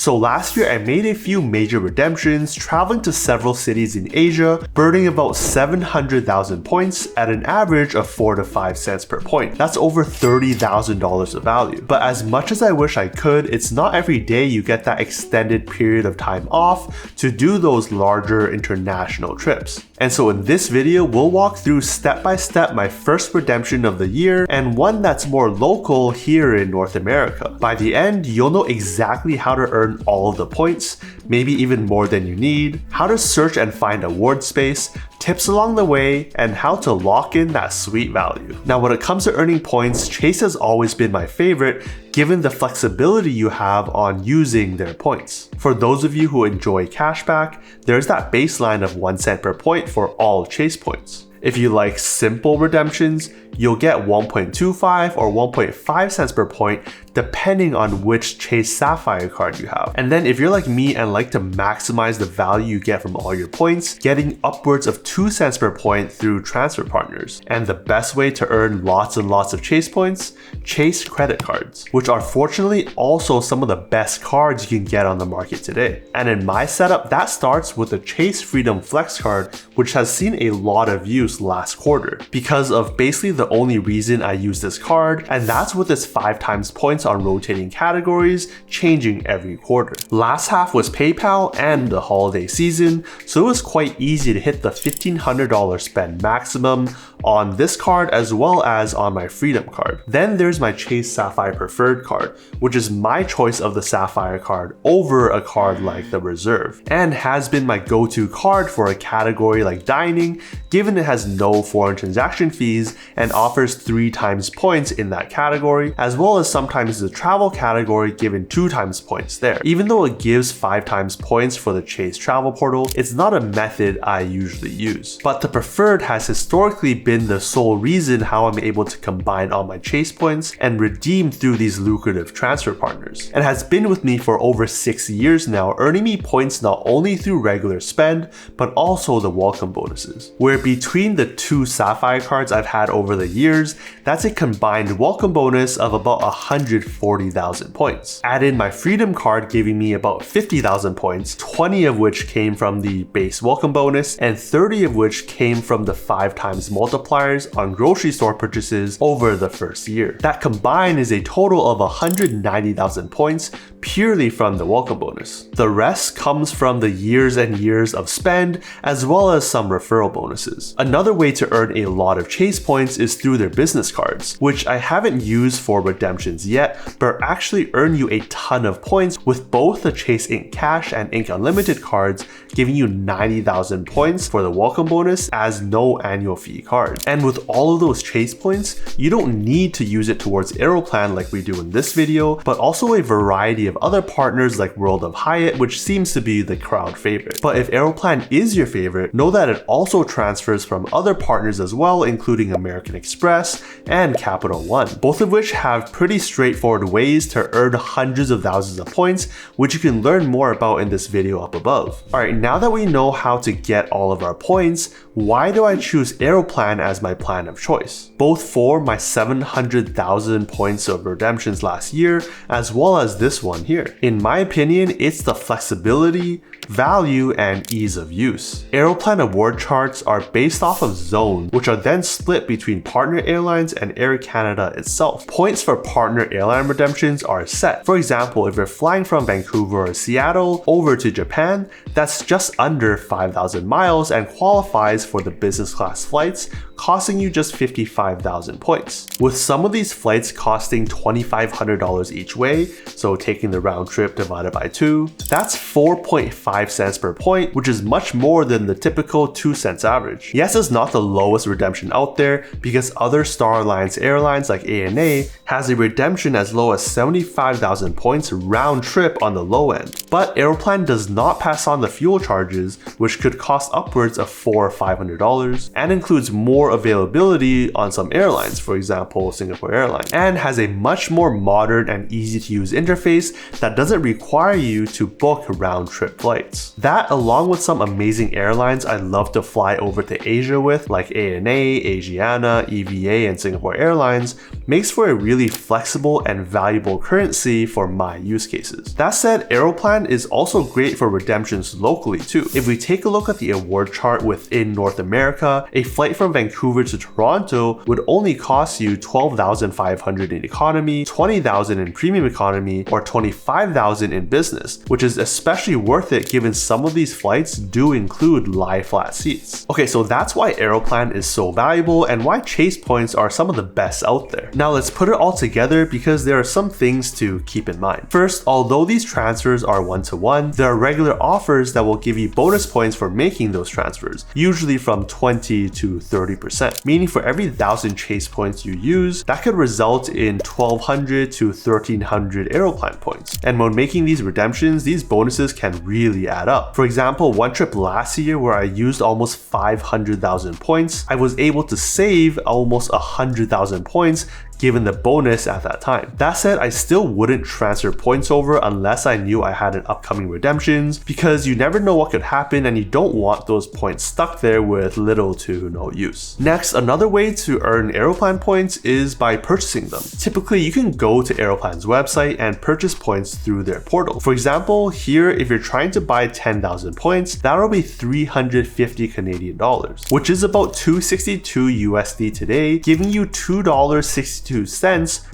So last year I made a few major redemptions, traveling to several cities in Asia, burning about 700,000 points at an average of 4 to 5 cents per point. That's over $30,000 of value. But as much as I wish I could, it's not every day you get that extended period of time off to do those larger international trips. And so in this video, we'll walk through step by step my first redemption of the year and one that's more local here in North America. By the end, you'll know exactly how to earn all of the points, maybe even more than you need, how to search and find award space, tips along the way, and how to lock in that sweet value. Now, when it comes to earning points, Chase has always been my favorite, given the flexibility you have on using their points. For those of you who enjoy cashback, there's that baseline of 1 cent per point for all Chase points. If you like simple redemptions, you'll get 1.25 or 1.5 cents per point depending on which Chase Sapphire card you have. And then if you're like me and like to maximize the value you get from all your points, getting upwards of 2 cents per point through transfer partners. And the best way to earn lots and lots of Chase points, Chase credit cards, which are fortunately also some of the best cards you can get on the market today. And in my setup, that starts with the Chase Freedom Flex card, which has seen a lot of use last quarter because of basically the only reason I use this card, and that's with its 5 times points on rotating categories, changing every quarter. Last half was PayPal and the holiday season, so it was quite easy to hit the $1,500 spend maximum on this card as well as on my Freedom card. Then there's my Chase Sapphire Preferred card, which is my choice of the Sapphire card over a card like the Reserve, and has been my go-to card for a category like dining, given it has no foreign transaction fees and offers 3 times points in that category, as well as sometimes the travel category given 2 times points there. Even though it gives 5 times points for the Chase Travel Portal, it's not a method I usually use. But the Preferred has historically been the sole reason how I'm able to combine all my Chase points and redeem through these lucrative transfer partners, and has been with me for over 6 years now, earning me points not only through regular spend, but also the welcome bonuses. Where between the 2 Sapphire cards I've had over the years, that's a combined welcome bonus of about 140,000 points. Add in my Freedom card giving me about 50,000 points, 20 of which came from the base welcome bonus, and 30 of which came from the 5 times multipliers on grocery store purchases over the first year. That combined is a total of 190,000 points purely from the welcome bonus. The rest comes from the years and years of spend, as well as some referral bonuses. Another way to earn a lot of Chase points is through their business cards, which I haven't used for redemptions yet, but actually earn you a ton of points with both the Chase Ink Cash and Ink Unlimited cards, giving you 90,000 points for the welcome bonus as no annual fee card. And with all of those Chase points, you don't need to use it towards Aeroplan like we do in this video, but also a variety of other partners like World of Hyatt, which seems to be the crowd favorite. But if Aeroplan is your favorite, know that it also transfers from other partners as well, including American Express and Capital One, both of which have pretty straightforward ways to earn hundreds of thousands of points, which you can learn more about in this video up above. Alright, now that we know how to get all of our points, why do I choose Aeroplan as my plan of choice? Both for my 700,000 points of redemptions last year, as well as this one here. In my opinion, it's the flexibility, value, and ease of use. Aeroplan award charts are based off of zones, which are then split between partner airlines and Air Canada itself. Points for partner airline redemptions are set. For example, if you're flying from Vancouver or Seattle over to Japan, that's just under 5,000 miles and qualifies for the business class flights, costing you just 55,000 points. With some of these flights costing $2,500 each way, so taking the round trip divided by 2, that's 4.5 cents per point, which is much more than the typical 2 cents average. Yes, it's not the lowest redemption out there because other Star Alliance airlines like ANA has a redemption as low as 75,000 points round trip on the low end. But Aeroplan does not pass on the fuel charges, which could cost upwards of $400 or $500, and includes more availability on some airlines, for example Singapore Airlines, and has a much more modern and easy to use interface that doesn't require you to book round trip flights. That, along with some amazing airlines I love to fly over to Asia with, like ANA, Asiana, EVA, and Singapore Airlines, makes for a really flexible and valuable currency for my use cases. That said, Aeroplan is also great for redemptions locally too. If we take a look at the award chart within North America, a flight from Vancouver to Toronto would only cost you $12,500 in economy, $20,000 in premium economy, or $25,000 in business, which is especially worth it given some of these flights do include lie flat seats. Okay, so that's why Aeroplan is so valuable and why Chase points are some of the best out there. Now let's put it all together because there are some things to keep in mind. First, although these transfers are one-to-one, there are regular offers that will give you bonus points for making those transfers, usually from 20 to 30%, meaning for every 1,000 Chase points you use, that could result in 1,200 to 1,300 Aeroplan points. And when making these redemptions, these bonuses can really add up. For example, one trip last year where I used almost 500,000 points, I was able to save almost 100,000 points given the bonus at that time. That said, I still wouldn't transfer points over unless I knew I had an upcoming redemptions, because you never know what could happen and you don't want those points stuck there with little to no use. Next, another way to earn Aeroplan points is by purchasing them. Typically, you can go to Aeroplan's website and purchase points through their portal. For example, here, if you're trying to buy 10,000 points, that'll be 350 Canadian dollars, which is about $262 USD today, giving you $2.62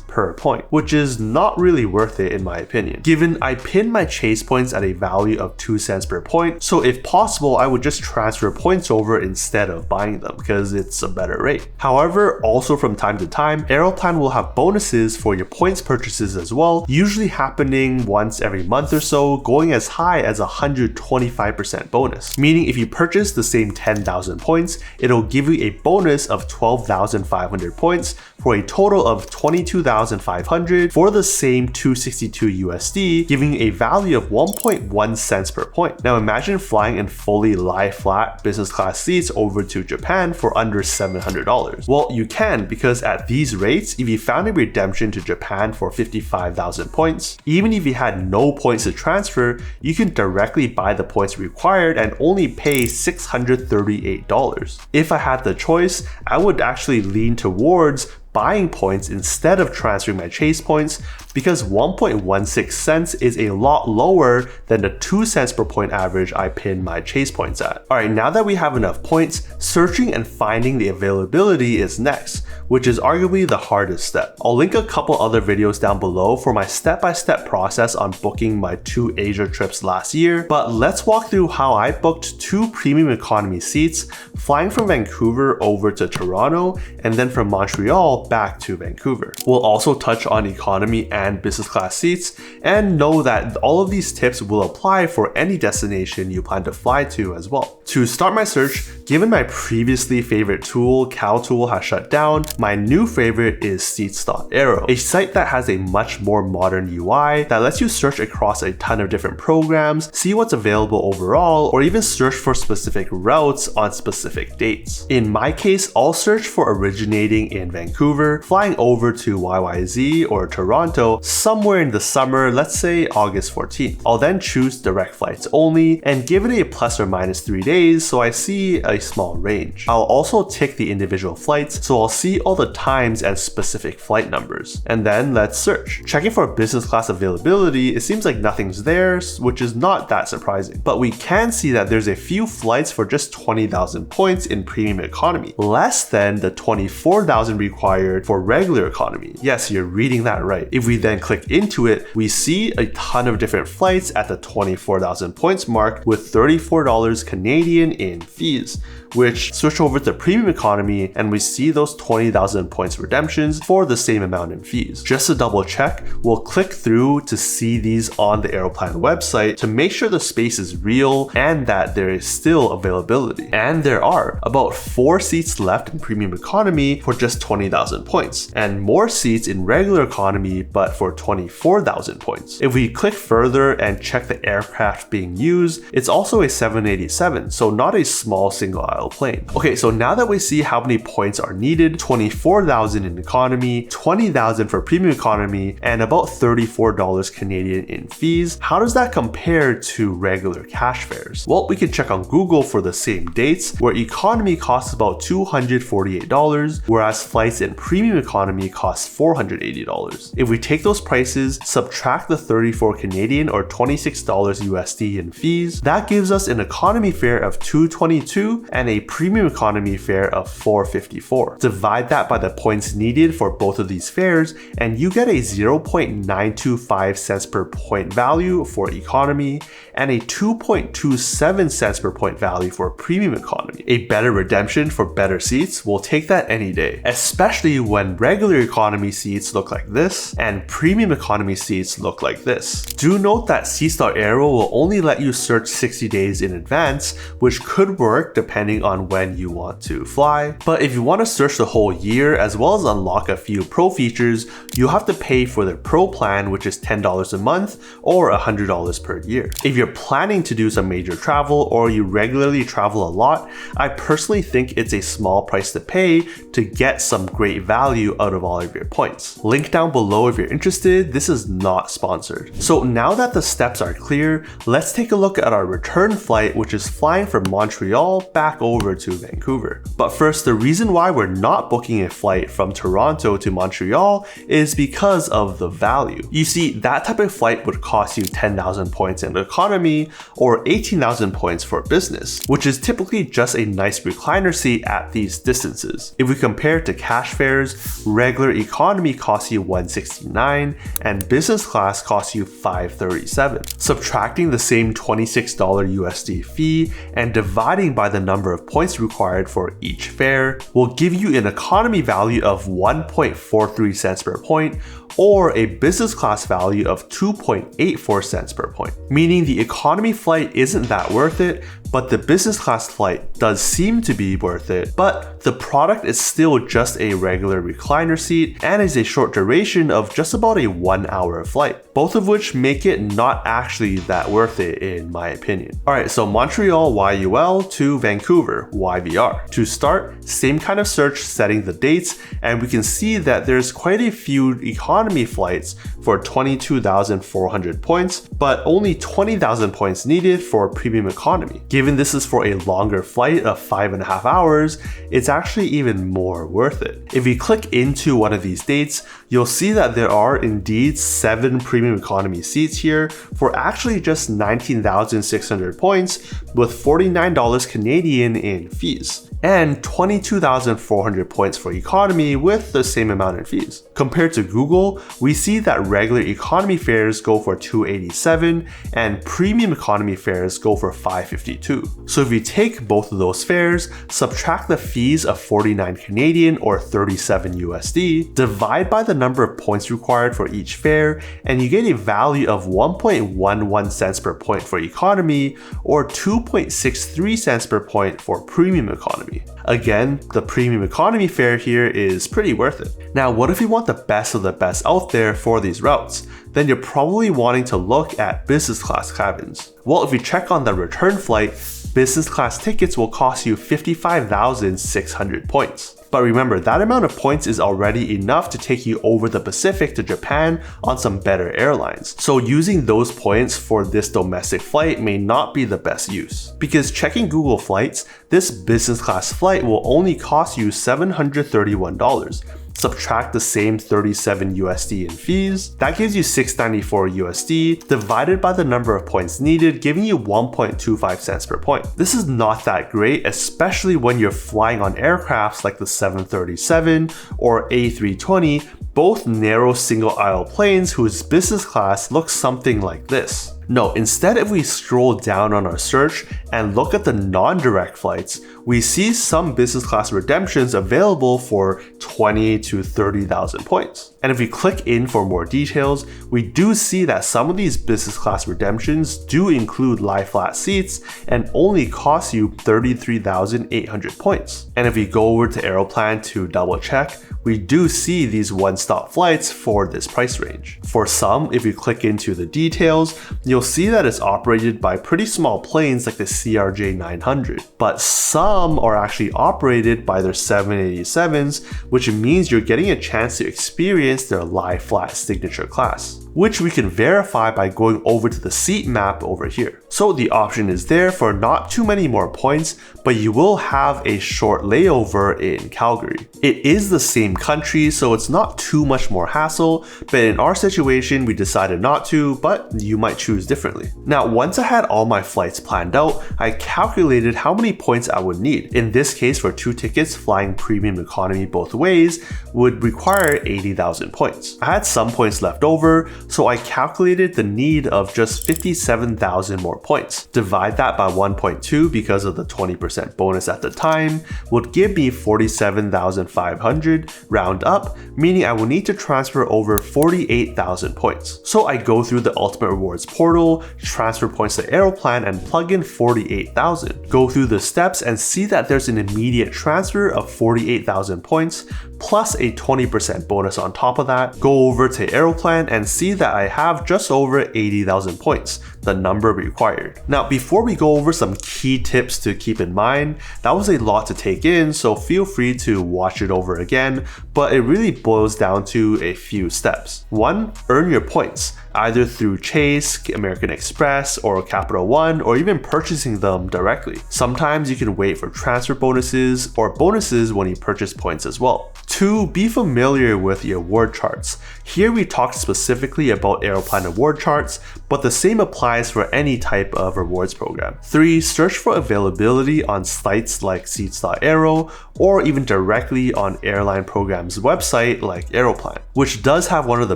per point, which is not really worth it in my opinion, given I pin my Chase points at a value of 2 cents per point, so if possible I would just transfer points over instead of buying them because it's a better rate. However, also from time to time, Aeroplan will have bonuses for your points purchases as well, usually happening once every month or so, going as high as 125% bonus, meaning if you purchase the same 10,000 points, it'll give you a bonus of 12,500 points for a total of 22,500 for the same 262 USD, giving you a value of 1.1 cents per point. Now imagine flying in fully lie flat business class seats over to Japan for under $700. Well, you can, because at these rates, if you found a redemption to Japan for 55,000 points, even if you had no points to transfer, you can directly buy the points required and only pay $638. If I had the choice, I would actually lean towards buying points instead of transferring my Chase points, because 1.16 cents is a lot lower than the 2 cents per point average I pin my Chase points at. Alright, now that we have enough points, searching and finding the availability is next, which is arguably the hardest step. I'll link a couple other videos down below for my step-by-step process on booking my 2 Asia trips last year, but let's walk through how I booked 2 premium economy seats, flying from Vancouver over to Toronto, and then from Montreal back to Vancouver. We'll also touch on economy and business class seats, and know that all of these tips will apply for any destination you plan to fly to as well. To start my search, given my previously favorite tool, CalTool, has shut down, my new favorite is Seats.aero, a site that has a much more modern UI that lets you search across a ton of different programs, see what's available overall, or even search for specific routes on specific dates. In my case, I'll search for originating in Vancouver, flying over to YYZ or Toronto somewhere in the summer, let's say August 14th. I'll then choose direct flights only and give it a plus or minus 3 days so I see a small range. I'll also tick the individual flights so I'll see all the times and specific flight numbers. And then let's search. Checking for business class availability, it seems like nothing's there, which is not that surprising. But we can see that there's a few flights for just 20,000 points in premium economy, less than the 24,000 required for regular economy. Yes, you're reading that right. If we then click into it, we see a ton of different flights at the 24,000 points mark with $34 Canadian in fees, which switch over to premium economy and we see those 20,000 points redemptions for the same amount in fees. Just to double check, we'll click through to see these on the Aeroplan website to make sure the space is real and that there is still availability. And there are about 4 seats left in premium economy for just 20,000 points, and more seats in regular economy but for 24,000 points. If we click further and check the aircraft being used, it's also a 787, so not a small single aisle plane. Okay, so now that we see how many points are needed, 24,000 in economy, 20,000 for premium economy, and about $34 Canadian in fees, how does that compare to regular cash fares? Well, we can check on Google for the same dates, where economy costs about $248, whereas flights in premium economy cost $480. If we take take those prices, subtract the 34 Canadian or $26 USD in fees, that gives us an economy fare of $222 and a premium economy fare of $454. Divide that by the points needed for both of these fares, and you get a 0.925 cents per point value for economy and a 2.27 cents per point value for premium economy. A better redemption for better seats, we'll take that any day, especially when regular economy seats look like this and premium economy seats look like this. Do note that Seats.Aero will only let you search 60 days in advance, which could work depending on when you want to fly. But if you want to search the whole year as well as unlock a few pro features, you'll have to pay for the pro plan, which is $10 a month or $100 per year. If you're planning to do some major travel or you regularly travel a lot, I personally think it's a small price to pay to get some great value out of all of your points. Link down below if you're interested. This is not sponsored. So now that the steps are clear, let's take a look at our return flight, which is flying from Montreal back over to Vancouver. But first, the reason why we're not booking a flight from Toronto to Montreal is because of the value. You see, that type of flight would cost you 10,000 points in economy or 18,000 points for business, which is typically just a nice recliner seat at these distances. If we compare to cash fares, regular economy costs you $169 and business class costs you $537. Subtracting the same $26 USD fee and dividing by the number of points required for each fare will give you an economy value of 1.43 cents per point or a business class value of 2.84 cents per point. Meaning the economy flight isn't that worth it, but the business class flight does seem to be worth it, but the product is still just a regular recliner seat and is a short duration of just about a 1 hour flight, both of which make it not actually that worth it in my opinion. Alright, so Montreal YUL to Vancouver YVR. To start, same kind of search setting the dates, and we can see that there's quite a few economy flights for 22,400 points, but only 20,000 points needed for premium economy. Given this is for a longer flight of 5.5 hours, it's actually even more worth it. If we click into one of these dates, you'll see that there are indeed 7 premium economy seats here for actually just 19,600 points with $49 Canadian in fees, and 22,400 points for economy with the same amount in fees. Compared to Google, we see that regular economy fares go for $287 and premium economy fares go for $552. So if you take both of those fares, subtract the fees of 49 Canadian or 37 USD, divide by the number of points required for each fare, and you get a value of 1.11 cents per point for economy or 2.63 cents per point for premium economy. Again, the premium economy fare here is pretty worth it. Now, what if you want the best of the best out there for these routes? Then you're probably wanting to look at business class cabins. Well, if you check on the return flight, business class tickets will cost you 55,600 points. But remember, that amount of points is already enough to take you over the Pacific to Japan on some better airlines. So using those points for this domestic flight may not be the best use. Because checking Google Flights, this business class flight will only cost you $731. Subtract the same 37 USD in fees, that gives you 694 USD divided by the number of points needed, giving you 1.25 cents per point. This is not that great, especially when you're flying on aircrafts like the 737 or A320, both narrow single aisle planes whose business class looks something like this. No, instead, if we scroll down on our search and look at the non-direct flights, we see some business class redemptions available for 20 to 30,000 points. And if we click in for more details, we do see that some of these business class redemptions do include lie flat seats and only cost you 33,800 points. And if we go over to Aeroplan to double check, we do see these one-stop flights for this price range. For some, if you click into the details, you'll see that it's operated by pretty small planes like the CRJ 900, but some are actually operated by their 787s, which means you're getting a chance to experience their lie flat signature class. which we can verify by going over to the seat map over here. So the option is there for not too many more points, but you will have a short layover in Calgary. It is the same country, so it's not too much more hassle, but in our situation, we decided not to, but you might choose differently. Now, once I had all my flights planned out, I calculated how many points I would need. In this case, for 2 tickets flying premium economy both ways would require 80,000 points. I had some points left over, so I calculated the need of just 57,000 more points. Divide that by 1.2 because of the 20% bonus at the time would give me 47,500 round up, meaning I will need to transfer over 48,000 points. So I go through the Ultimate Rewards portal, transfer points to Aeroplan and plug in 48,000. Go through the steps and see that there's an immediate transfer of 48,000 points plus a 20% bonus on top of that. Go over to Aeroplan and see that I have just over 80,000 points, the number required. Now, before we go over some key tips to keep in mind, that was a lot to take in, so feel free to watch it over again, but it really boils down to a few steps. 1. Earn your points, either through Chase, American Express, or Capital One, or even purchasing them directly. Sometimes you can wait for transfer bonuses or bonuses when you purchase points as well. 2. Be familiar with the award charts. Here we talked specifically about Aeroplan award charts, but the same applies for any type of rewards program. 3. Search for availability on sites like Seats.aero or even directly on airline programs' website like Aeroplan, which does have one of the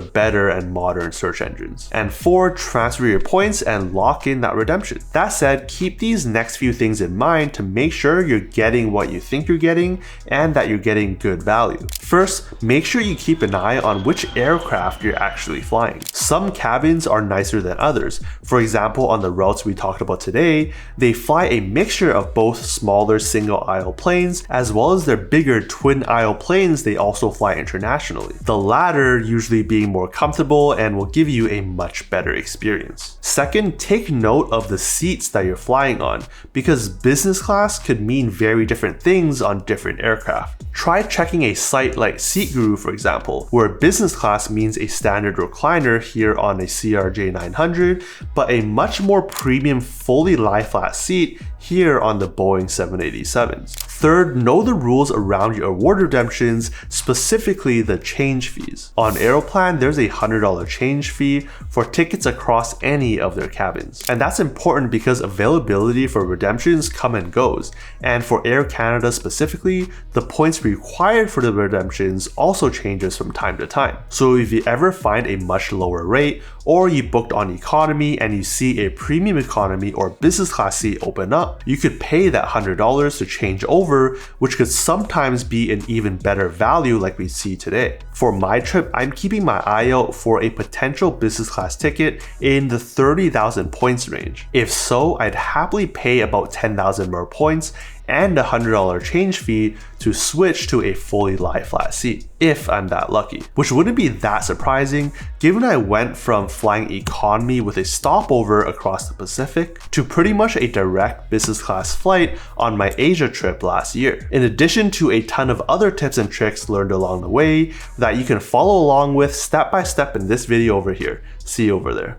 better and modern search engines. And 4. Transfer your points and lock in that redemption. That said, keep these next few things in mind to make sure you're getting what you think you're getting and that you're getting good value. First, make sure you keep an eye on which aircraft you're actually flying. Some cabins are nicer than others. For example, on the routes we talked about today, they fly a mixture of both smaller single-aisle planes as well as their bigger twin-aisle planes they also fly internationally. The latter usually being more comfortable and will give you a much better experience. Second, take note of the seats that you're flying on, because business class could mean very different things on different aircraft. Try checking a site like SeatGuru, for example, where business class means a standard recliner here on a CRJ 900, but a much more premium fully lie-flat seat here on the Boeing 787s. Third, know the rules around your award redemptions, specifically the change fees. On Aeroplan, there's a $100 change fee for tickets across any of their cabins. And that's important because availability for redemptions come and goes. And for Air Canada specifically, the points required for the redemptions also changes from time to time. So if you ever find a much lower rate, or you booked on economy and you see a premium economy or business class seat open up, you could pay that $100 to change over, which could sometimes be an even better value like we see today. For my trip, I'm keeping my eye out for a potential business class ticket in the 30,000 points range. If so, I'd happily pay about 10,000 more points and a $100 change fee to switch to a fully lie-flat seat, if I'm that lucky. Which wouldn't be that surprising, given I went from flying economy with a stopover across the Pacific to pretty much a direct business class flight on my Asia trip last year. In addition to a ton of other tips and tricks learned along the way that you can follow along with step by step in this video over here. See you over there.